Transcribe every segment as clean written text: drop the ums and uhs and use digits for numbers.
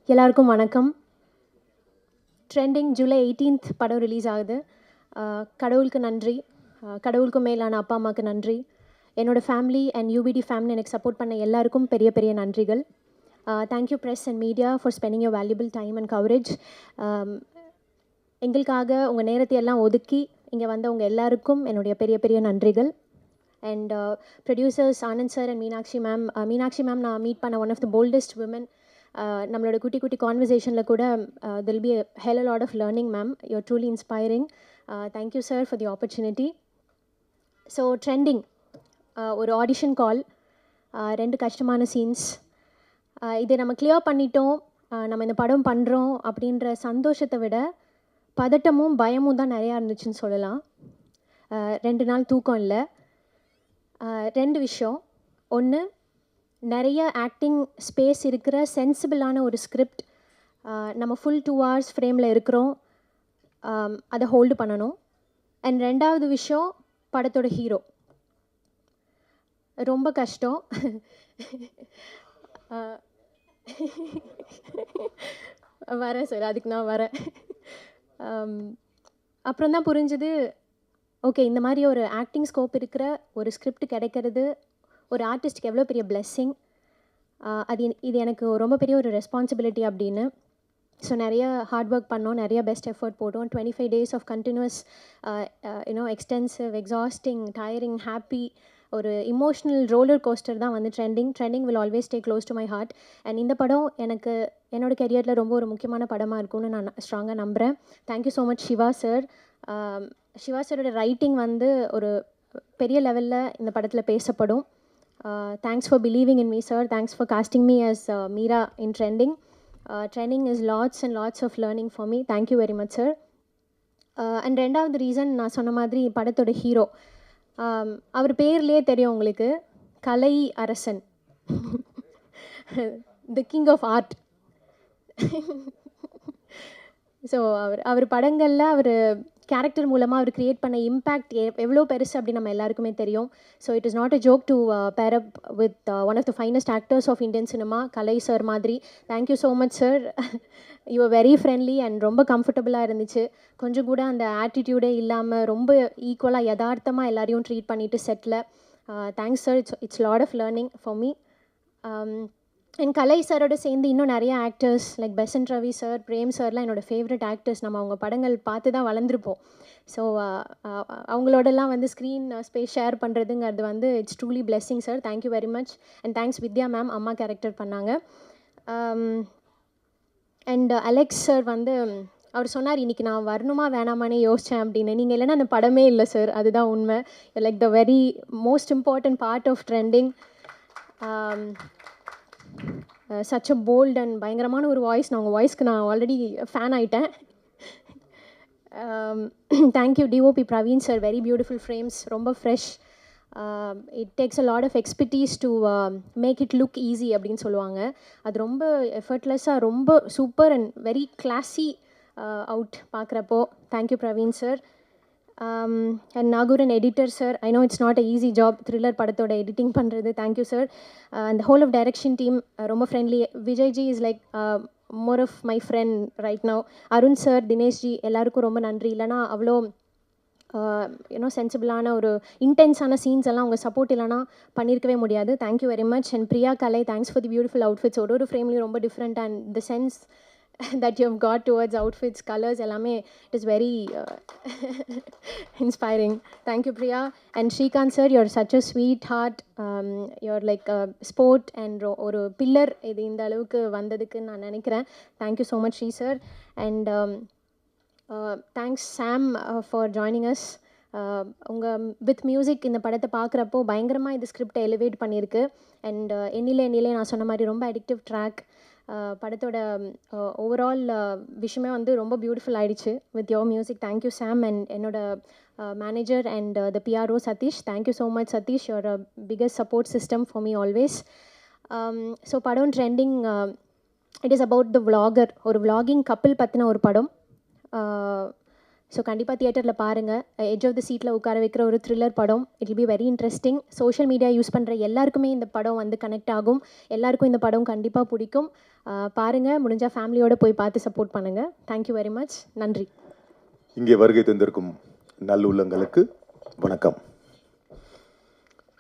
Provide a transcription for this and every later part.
எல்லாருக்கும் வணக்கம். Trending July 18th படம் ரிலீஸ் ஆகுது. கடவுளுக்கு நன்றி. கடவுளுக்கு மேலான அப்பா அம்மாவுக்கு நன்றி. என்னோட ஃபேமிலி அண்ட் யூபிடி ஃபேமிலி எனக்கு சப்போர்ட் பண்ண எல்லாருக்கும் பெரிய பெரிய நன்றிகள். Thank you press and media for spending your valuable time and coverage. எங்களுக்காக உங்கள் நேரத்தை எல்லாம் ஒதுக்கி இங்கே வந்த உங்கள் எல்லாருக்கும் என்னுடைய பெரிய பெரிய நன்றிகள். And producers Anand sir and Meenakshi ma'am நான் மீட் பண்ண one of the boldest women. நம்மளோட குட்டி குட்டி கான்வர்சேஷனில் கூட till be hell a lot of learning ma'am. You are truly inspiring. Thank you sir for the opportunity. So trending ஒரு ஆடிஷன் கால், 2 கஷ்டமான scenes. இதை நம்ம கிளியர் பண்ணிட்டோம், நம்ம இந்த படம் பண்ணுறோம் அப்படின்ற சந்தோஷத்தை விட பதட்டமும் பயமும் தான் நிறையா இருந்துச்சுன்னு சொல்லலாம். 2 நாள் தூக்கம் இல்லை. 2 விஷயம். ஒன்று, நிறைய ஆக்டிங் ஸ்பேஸ் இருக்கிற சென்சிபிளான ஒரு ஸ்கிரிப்ட். நம்ம ஃபுல் 2 hours ஃப்ரேமில் இருக்கிறோம், அதை ஹோல்டு பண்ணணும். அண்ட் 2வது விஷயம், படத்தோட ஹீரோ. ரொம்ப கஷ்டம். வரேன் சார், அதுக்கு நான் வரேன். அப்புறம் தான் புரிஞ்சுது, ஓகே இந்த மாதிரி ஒரு ஆக்டிங் ஸ்கோப் இருக்கிற ஒரு ஸ்கிரிப்ட் கிடைக்கிறது ஒரு ஆர்டிஸ்ட்டுக்கு எவ்வளோ பெரிய பிளெஸ்ஸிங். இது எனக்கு ரொம்ப பெரிய ஒரு ரெஸ்பான்சிபிலிட்டி அப்படின்னு. ஸோ நிறைய ஹார்ட் ஒர்க் பண்ணோம், நிறைய பெஸ்ட் எஃபர்ட் போட்டோம். 25 days of continuous extensive, exhausting, tiring, happy, ஒரு இமோஷ்னல் ரோலர் கோஸ்டர் தான் வந்து trending will always stay close to my heart. And இந்த படம் எனக்கு என்னோடய கெரியரில் ரொம்ப ஒரு முக்கியமான படமாக இருக்கும்னு நான் ஸ்ட்ராங்காக நம்புகிறேன். Thank you so much Siva sir. Siva சாரோட ரைட்டிங் வந்து ஒரு பெரிய லெவலில் இந்த படத்தில் பேசப்படும். Thanks for believing in me sir. Thanks for casting me as Meera in trending. Trending is lots and lots of learning for me. Thank you very much sir. And 2வது reason, நான் சொன்ன மாதிரி படத்தோட ஹீரோ. அவர் பேர்லேயே தெரியும் உங்களுக்கு, Kalai Arasan, the king of art. So அவர் படங்களில் அவர் கேரக்டர் மூலமாக அவர் க்ரியேட் பண்ண இம்பேக்ட் எவ்வளோ பெருசு அப்படின்னு நம்ம எல்லாருக்குமே தெரியும். So it is not a joke to pair up with one of the finest actors of Indian cinema, Kalai sir மாதிரி. Thank you so much sir. You are very friendly and ரொம்ப கம்ஃபர்டபுளாக இருந்துச்சு. கொஞ்சம் கூட அந்த ஆட்டிடியூடே இல்லாமல் ரொம்ப ஈக்குவலாக யதார்த்தமாக எல்லாரையும் ட்ரீட் பண்ணிவிட்டு செட்டில். Thanks sir. It's lot of learning for me. என் கலை சாரோட சேர்ந்து இன்னும் நிறைய actors like Besant Ravi sir, Prem சார்லாம் என்னோடய ஃபேவரட் ஆக்டர்ஸ். நம்ம அவங்க படங்கள் பார்த்து தான் வளர்ந்துருப்போம். ஸோ அவங்களோடலாம் வந்து ஸ்க்ரீன் ஸ்பேஸ் ஷேர் பண்ணுறதுங்கிறது வந்து it's truly blessing sir. Thank you very much. And thanks Vidya ma'am, அம்மா கேரக்டர் பண்ணாங்க. அண்ட் அலெக்ஸ் சார் வந்து அவர் சொன்னார், இன்றைக்கி நான் வரணுமா வேணாமானே யோசித்தேன் அப்படின்னு. நீங்கள் இல்லைன்னா அந்த படமே இல்லை சார், அதுதான் உண்மை. Like the very most important part of Trending. Such a bold and பயங்கரமான ஒரு வாய்ஸ். நான் உங்கள் வாய்ஸ்க்கு நான் ஆல்ரெடி ஃபேன் ஆகிட்டேன். Thank you DOP Praveen sir. Very beautiful frames, ரொம்ப fresh. It takes a lot of expertise to make it look easy அப்படின்னு சொல்லுவாங்க. அது ரொம்ப எஃபர்ட்லெஸ்ஸாக ரொம்ப super and very classy out பார்க்குறப்போ. Thank you Praveen sir. And Nagooran editor sir. I know it's not a easy job, thriller படத்தோட editing பண்ணுறது. Thank you sir. And whole of direction team ரொம்ப friendly. Vijayji is like more of my friend right now. Arun sir, Dineshji, எல்லாருக்கும் ரொம்ப நன்றி. இல்லைனா அவ்வளோ you know சென்சிபிளான ஒரு இன்டென்ஸான scenes எல்லாம் உங்கள் சப்போர்ட் இல்லைனா பண்ணியிருக்கவே முடியாது. Thank you very much. And Priya Kalai, thanks for the beautiful outfits. ஒரு ஃப்ரேம்லேயும் ரொம்ப different and the sense that you have got towards outfits, colors, எல்லாமே it is very inspiring. Thank you Priya. And Srikanth sir, you're such a sweetheart. You're like a sport and ஒரு pillar இது இந்த அளவுக்கு வந்ததுக்கு நான் நினைக்கிறேன். Thank you so much Sri sir. And thanks Sam for joining us. உங்கள் with music இந்த படத்தை பார்க்குறப்போ பயங்கரமாக இந்த ஸ்கிரிப்டை எலிவேட் பண்ணியிருக்கு. அண்ட் எண்ணிலே நான் சொன்ன மாதிரி ரொம்ப அடிக்டிவ் ட்ராக். படத்தோட ஓவரால் விஷயமே வந்து ரொம்ப பியூட்டிஃபுல் ஆகிடுச்சு with your music. Thank you Sam. And என்னோட manager and the PRO Satish. Thank you so much Satish. Your biggest support system for me always. So படம் Trending. It is about the vlogger. ஒரு vlogging couple பற்றின ஒரு படம். ஸோ கண்டிப்பாக தியேட்டரில் பாருங்கள். எட்ஜ் ஆஃப் த சீட்டில் உட்கார வைக்கிற ஒரு த்ரில்லர் படம். It will be very interesting. Social media use பண்ணுற எல்லாருக்குமே இந்த படம் வந்து கனெக்ட் ஆகும். எல்லாருக்கும் இந்த படம் கண்டிப்பாக பிடிக்கும். பாருங்கள், முடிஞ்சால் ஃபேமிலியோடு போய் பார்த்து சப்போர்ட் பண்ணுங்கள். Thank you very much. நன்றி. இங்கே வருகை தந்திருக்கும் நல்லுள்ளங்களுக்கு வணக்கம்.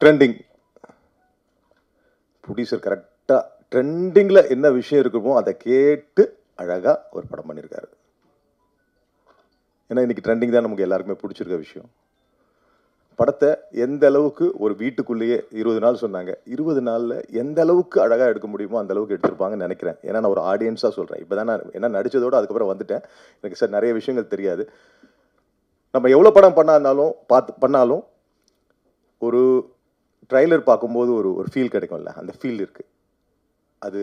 ட்ரெண்டிங் ப்ரொடியூசர் கரெக்டாக ட்ரெண்டிங்கில் என்ன விஷயம் இருக்குமோ அதை கேட்டு அழகாக ஒரு படம் பண்ணியிருக்காரு. ஏன்னா இன்றைக்கி ட்ரெண்டிங் தான் நமக்கு எல்லாருக்குமே பிடிச்சிருக்க விஷயம். படத்தை எந்த அளவுக்கு ஒரு வீட்டுக்குள்ளேயே 20 நாள் சொன்னாங்க, 20 நாளில் எந்த அளவுக்கு அழகாக எடுக்க முடியுமோ அந்த அளவுக்கு எடுத்திருப்பாங்கன்னு நினைக்கிறேன். ஏன்னா நான் ஒரு ஆடியன்ஸாக சொல்கிறேன். இப்போ தான் நான் என்ன நடித்ததோடு அதுக்கப்புறம் வந்துட்டேன். எனக்கு சார் நிறைய விஷயங்கள் தெரியாது. நம்ம எவ்வளோ படம் பண்ணாலும் ஒரு ட்ரைலர் பார்க்கும்போது ஒரு ஃபீல் கிடைக்கும்ல, அந்த ஃபீல் இருக்குது. அது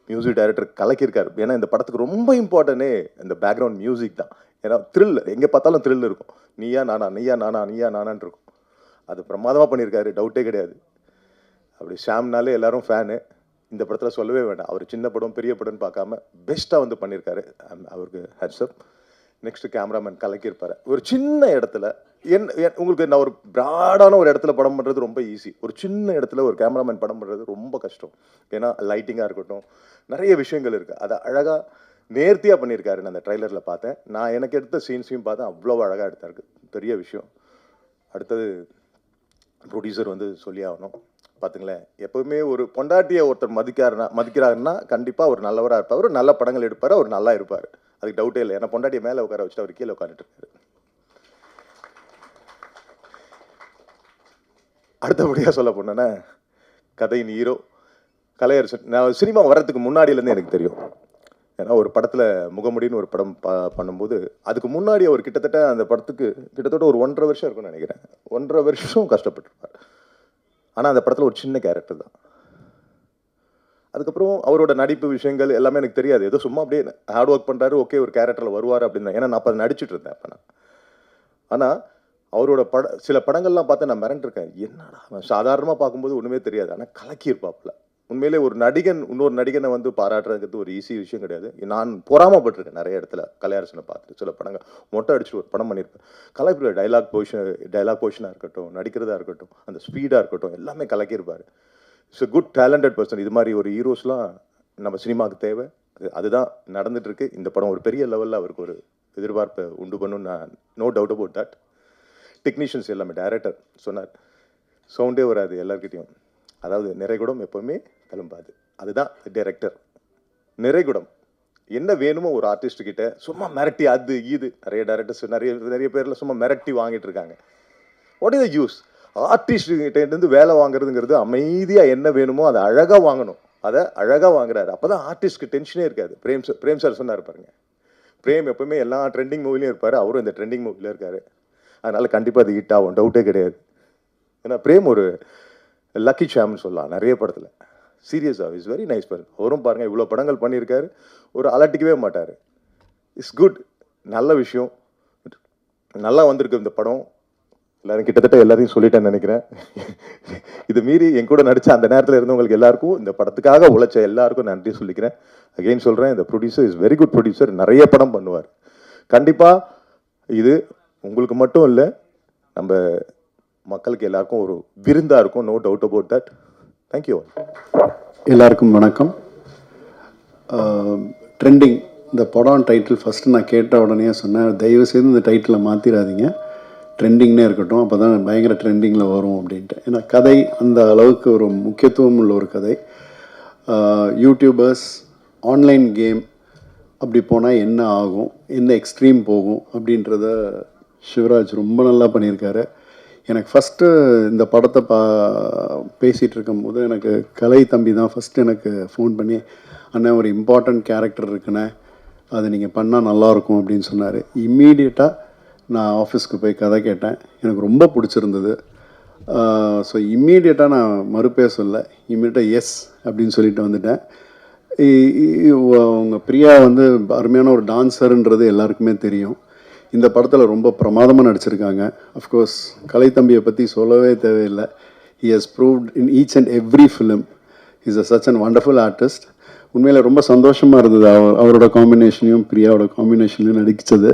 மியூசிக் டைரக்டர் கலக்கியிருக்காரு. ஏன்னா இந்த படத்துக்கு ரொம்ப இம்பார்ட்டனே இந்த பேக்ரவுண்ட் மியூசிக் தான். ஏன்னா த்ரில், எங்கே பார்த்தாலும் த்ரில் இருக்கும். நீயா நானா, நீயா நானா, நீயா நானான் இருக்கும். அது பிரமாதமாக பண்ணியிருக்காரு, டவுட்டே கிடையாது. அப்படி ஷாம்னாலே எல்லாரும் ஃபேனு. இந்த படத்தில் சொல்லவே வேண்டாம். அவர் சின்ன படம் பெரிய படம்னு பார்க்காம பெஸ்ட்டாக வந்து பண்ணியிருக்காரு. அவருக்கு ஹேட்ஸ்அப். Next cameraman கலக்கியிருப்பார். ஒரு சின்ன இடத்துல உங்களுக்கு நான் ஒரு ப்ராடான ஒரு இடத்துல படம் பண்ணுறது ரொம்ப ஈஸி. ஒரு சின்ன இடத்துல ஒரு கேமராமேன் படம் பண்ணுறது ரொம்ப கஷ்டம். ஏன்னா லைட்டிங்காக இருக்கட்டும், நிறைய விஷயங்கள் இருக்குது. அதை அழகாக நேர்த்தியாக பண்ணியிருக்காரு. நான் அந்த ட்ரைலரில் பார்த்தேன். நான் எனக்கு எடுத்த சீன்ஸையும் பார்த்தேன். அவ்வளோ அழகாக எடுத்தாருக்கு. பெரிய விஷயம். அடுத்தது ப்ரொடியூசர் வந்து சொல்லி ஆகணும். பார்த்துங்களேன், எப்போவுமே ஒரு பொண்டாட்டியை ஒருத்தர் மதிக்கிறாருன்னா கண்டிப்பாக ஒரு நல்லவராக இருப்பார், ஒரு நல்ல படங்கள் எடுப்பார், அவர் நல்லா இருப்பார். அதுக்கு டவுட்டே இல்லை. ஏன்னா பொண்டாட்டியை மேலே உட்கார வச்சுட்டு அவர் கீழே உட்காந்துட்டு இருக்காரு. அடுத்தபடியாக சொல்ல போனேன்னா, கதையின் ஹீரோ கலையரசன். நான் சினிமா வர்றதுக்கு முன்னாடியிலேருந்து எனக்கு தெரியும். ஏன்னா ஒரு படத்தில் முகமுடின்னு ஒரு படம் பண்ணும்போது அதுக்கு முன்னாடி அவர் கிட்டத்தட்ட அந்த படத்துக்கு ஒரு 1.5 வருஷம் இருக்கும்னு நினைக்கிறேன். 1.5 வருஷம் கஷ்டப்பட்டுருப்பார். ஆனால் அந்த படத்தில் ஒரு சின்ன கேரக்டர் தான். அதுக்கப்புறம் அவரோட நடிப்பு விஷயங்கள் எல்லாமே எனக்கு தெரியாது. ஏதோ சும்மா அப்படியே ஹார்ட் ஒர்க் பண்ணுறாரு, ஓகே ஒரு கேரக்டரில் வருவார் அப்படின்னு. ஏன்னா நான் அப்போ நடிச்சுட்டு இருந்தேன் அப்போ நான். ஆனால் அவரோட சில படங்கள்லாம் பார்த்து நான் மிரண்டிருக்கேன். என்னடா சாதாரணமாக பார்க்கும்போது ஒன்றுமே தெரியாது, ஆனால் கலக்கியிருப்பாப்புல. உண்மையிலே ஒரு நடிகன் இன்னொரு நடிகனை வந்து பாராட்டுறதுக்கு ஒரு ஈஸி விஷயம் கிடையாது. நான் பொறாமப்பட்டிருக்கேன் நிறைய இடத்துல கலையரசனை பார்த்துட்டு. சில படங்கள் மொட்டை அடிச்சுட்டு ஒரு படம் பண்ணியிருப்பேன். கலைப்புல டைலாக் பொசிஷனாக இருக்கட்டும், நடிக்கிறதா இருக்கட்டும், அந்த ஸ்பீடாக இருக்கட்டும், எல்லாமே கலக்கியிருப்பார். It's a good talented person. இது மாதிரி ஒரு ஹீரோஸ்லாம் நம்ம சினிமாவுக்கு தேவை. அதுதான் நடந்துகிட்ருக்கு. இந்த படம் ஒரு பெரிய லெவலில் அவருக்கு ஒரு எதிர்பார்ப்பை உண்டு பண்ணுன்னு நான் no doubt about that. Technicians எல்லாமே, டைரக்டர் சொன்னார், சவுண்டே வராது எல்லாருக்கிட்டையும். அதாவது நிறைகுடம் எப்போவுமே கிளம்பாது. அதுதான் டைரக்டர். நிறைகுடம் என்ன வேணுமோ ஒரு ஆர்டிஸ்ட்கிட்ட சும்மா மிரட்டி அது இது நிறைய டைரக்டர்ஸ் நிறைய பேரில் சும்மா மிரட்டி வாங்கிட்டு இருக்காங்க. What is the use? ஆர்டிஸ்ட்கிட்டேருந்து வேலை வாங்குறதுங்கிறது அமைதியாக என்ன வேணுமோ அதை அழகாக வாங்கணும். அதை அழகாக வாங்குறாரு. அப்போ தான் ஆர்டிஸ்ட்க்கு டென்ஷனே இருக்காது. பிரேம் சார் சொன்னார் பாருங்க. பிரேம் எப்பவுமே எல்லா ட்ரெண்டிங் மூவிலையும் இருப்பார். அவரும் இந்த ட்ரெண்டிங் மூவியில் இருக்கார். அதனால் கண்டிப்பாக அது ஹிட் ஆகும், டவுட்டே கிடையாது. ஏன்னா பிரேம் ஒரு லக்கி சாம்னு சொல்லலாம் நிறைய படத்தில். சீரியஸாக இஸ் வெரி நைஸ் பர்சன். அவரும் பாருங்கள் இவ்வளோ படங்கள் பண்ணியிருக்காரு, ஒரு அலட்டிக்கவே மாட்டார். இட்ஸ் குட், நல்ல விஷயம். நல்லா வந்திருக்கு இந்த படம். எல்லாரும் கிட்டத்தட்ட எல்லாரையும் சொல்லிட்டேன்னு நினைக்கிறேன். இது மீறி என் கூட நடித்த அந்த நேரத்தில் இருந்தவங்களுக்கு எல்லாருக்கும், இந்த படத்துக்காக உழைச்ச எல்லாருக்கும் நன்றி சொல்லிக்கிறேன். அகெயின் சொல்கிறேன், இந்த producer is very good producer. நிறைய படம் பண்ணுவார். கண்டிப்பாக இது உங்களுக்கு மட்டும் இல்லை, நம்ம மக்களுக்கு எல்லாருக்கும் ஒரு விருந்தாக இருக்கும். No doubt about that. Thank you. எல்லாருக்கும் வணக்கம். ட்ரெண்டிங் இந்த படம் டைட்டில் ஃபஸ்ட்டு நான் கேட்ட உடனே சொன்னேன், தயவுசெய்து இந்த டைட்டிலை மாற்றிடாதீங்க, ட்ரெண்டிங்னே இருக்கட்டும், அப்போ தான் பயங்கர ட்ரெண்டிங்கில் வரும் அப்படின்ட்டு. ஏன்னா கதை அந்த அளவுக்கு ஒரு முக்கியத்துவம் உள்ள ஒரு கதை. யூடியூபர்ஸ், ஆன்லைன் கேம் அப்படி போனால் என்ன ஆகும், என்ன எக்ஸ்ட்ரீம் போகும் அப்படின்றத சிவராஜ் ரொம்ப நல்லா பண்ணியிருக்காரு. எனக்கு ஃபஸ்ட்டு இந்த படத்தை பேசிகிட்டு இருக்கும்போது எனக்கு கலை தம்பி தான் ஃபஸ்ட்டு எனக்கு ஃபோன் பண்ணி, அண்ணன் ஒரு இம்பார்ட்டண்ட் கேரக்டர் இருக்குண்ணே, அதை நீங்கள் பண்ணால் நல்லாயிருக்கும் அப்படின்னு சொன்னார். இம்மீடியட்டாக நான் ஆஃபீஸ்க்கு போய் கதை கேட்டேன். எனக்கு ரொம்ப பிடிச்சிருந்தது. ஸோ இம்மீடியட்டாக நான் மறுப்பே சொல்ல, இம்மீடியட்டாக எஸ் அப்படின்னு சொல்லிட்டு வந்துட்டேன். அவங்க பிரியா வந்து அருமையான ஒரு டான்ஸருன்றது எல்லாருக்குமே தெரியும். இந்த படத்தில் ரொம்ப பிரமாதமாக நடிச்சிருக்காங்க. அஃப்கோர்ஸ் கலை தம்பியை பற்றி சொல்லவே தேவையில்லை. He has proved in each and every film. Is such and wonderful artist. உண்மையில் ரொம்ப சந்தோஷமாக இருந்தது அவரோட காம்பினேஷனையும் பிரியாவோட காம்பினேஷனையும் நடிச்சது.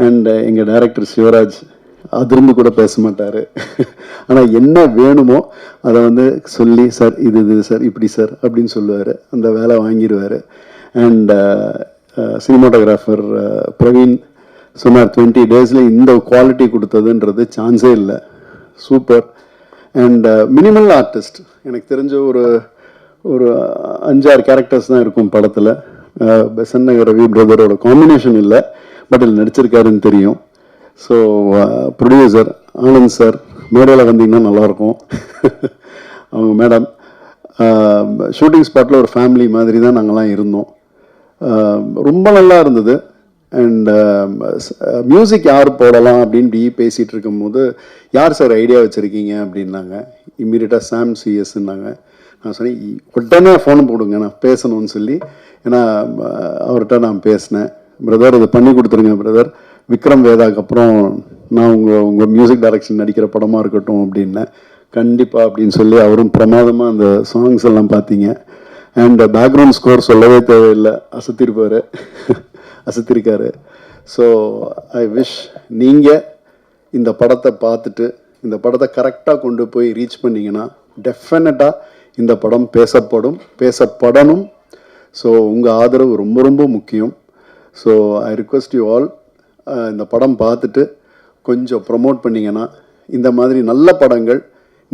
அண்ட் எங்கள் டைரக்டர் சிவராஜ் அதிர்ந்து கூட பேச மாட்டார். ஆனால் என்ன வேணுமோ அதை வந்து சொல்லி, சார் இது சார் இப்படி சார் அப்படின்னு சொல்லுவார். அந்த வேலை வாங்கிடுவார். அண்ட் சினிமாட்டோகிராஃபர் பிரவீன் சொன்னார் 20 டேஸில் இந்த குவாலிட்டி கொடுத்ததுன்றது சான்ஸே இல்லை. சூப்பர். அண்ட் மினிமல் ஆர்டிஸ்ட் எனக்கு தெரிஞ்ச ஒரு 5-6 கேரக்டர்ஸ் தான் இருக்கும் படத்தில். பெசன் நகர் ரவி பிரதரோட காம்பினேஷன் இல்லை, பட் இதில் நடிச்சிருக்காருன்னு தெரியும். ஸோ ப்ரொடியூசர் ஆனந்த் சார், மேடையில் வந்தீங்கன்னா நல்லாயிருக்கும். அவங்க மேடம், ஷூட்டிங் ஸ்பாட்டில் ஒரு ஃபேமிலி மாதிரி தான் நாங்கள்லாம் இருந்தோம். ரொம்ப நல்லா இருந்தது. அண்ட் மியூசிக் யார் போடலாம் அப்படின்னு பேசிகிட்டு இருக்கும்போது, யார் சார் ஐடியா வச்சுருக்கீங்க அப்படின்னாங்க. இம்மீடியட்டாக சாம் சிஎஸ்ன்னாங்க. நான் சொன்னேன், உடனே ஃபோன் போடுங்க, நான் பேசணும்னு சொல்லி. ஏன்னா அவர்கிட்ட நான் பேசினேன், பிரதர் இது பண்ணி கொடுத்துருங்க பிரதர், விக்ரம் வேதாக்கு அப்புறம் நான் உங்கள் மியூசிக் டைரக்ஷன் நடிக்கிற படமாக இருக்கட்டும் அப்படின்னேன். கண்டிப்பாக அப்படின்னு சொல்லி அவரும் பிரமாதமாக அந்த சாங்ஸ் எல்லாம் பார்த்தீங்க. அண்ட் பேக்ரவுண்ட் ஸ்கோர் சொல்லவே தேவையில்லை, அசத்திருக்காரு. ஸோ ஐ விஷ் நீங்கள் இந்த படத்தை பார்த்துட்டு இந்த படத்தை கரெக்டாக கொண்டு போய் ரீச் பண்ணிங்கன்னா டெஃபினட்டாக இந்த படம் பேசப்படணும். ஸோ உங்கள் ஆதரவு ரொம்ப ரொம்ப முக்கியம். So I request you all, இந்த படம் பார்த்துட்டு கொஞ்சம் ப்ரமோட் பண்ணிங்கன்னா இந்த மாதிரி நல்ல படங்கள்,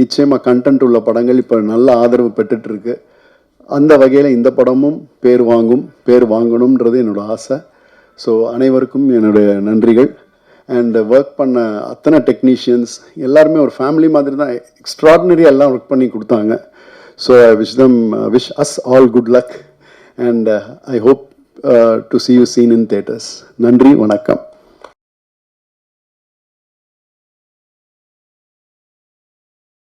நிச்சயமாக கண்டென்ட் உள்ள படங்கள் இப்போ நல்ல ஆதரவு பெற்றுட்ருக்கு. அந்த வகையில் இந்த படமும் பேர் வாங்கணுன்றது என்னோடய ஆசை. ஸோ அனைவருக்கும் என்னுடைய நன்றிகள். அண்ட் ஒர்க் பண்ண அத்தனை டெக்னீஷியன்ஸ் எல்லாருமே ஒரு ஃபேமிலி மாதிரி தான், எக்ஸ்ட்ராடினரியாக எல்லாம் ஒர்க் பண்ணி கொடுத்தாங்க. So I wish as all good luck. And I hope to see you seen in theaters. நன்றி, வணக்கம்.